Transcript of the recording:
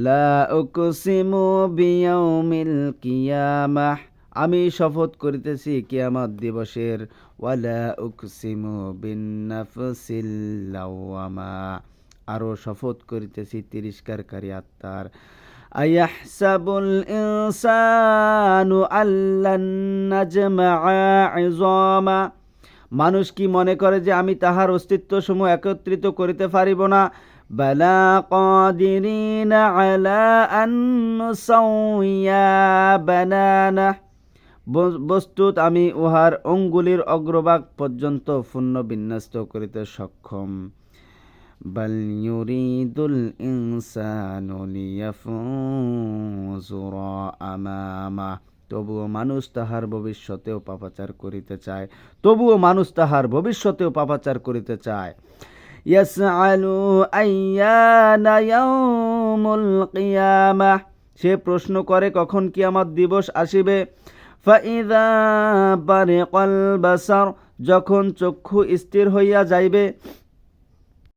লা উকসিমু বিয়াউমিল কিয়ামাহ, আমি শপথ করিতেছি কিয়ামত দিবসের। ওয়ালা উকসিমু বিন্নাফসিল লাওয়ামা, আরও শপথ করিতেছি তিরস্কারকারী আত্মার। আয়াহসাবুল ইনসানু আল্লান নাজমাআ ইযামা, মানুষ কি মনে করে যে আমি তাহার অস্তিত্বসমূহ একত্রিত করিতে পারিব না? বালা কাদিরিনা আলা আন নুসাউইয়া বানানা, বস্তুত আমি উহার অঙ্গুলির অগ্রভাগ পর্যন্ত পূর্ণ বিন্যস্ত করিতে সক্ষম। বাল ইউরিদুল ইনসানু লিয়াফুজুরা আমামা, তবুও মানুষ তাহার ভবিষ্যতেও পাপাচার করিতে চায়। ইয়াসআলু আইয়ানা ইয়াউমুল কিয়ামাহ, সে প্রশ্ন করে কখন কিয়ামত দিবস আসিবে। ফাইযা বারিকাল বাসার, যখন চক্ষু স্থির হইয়া যাইবে।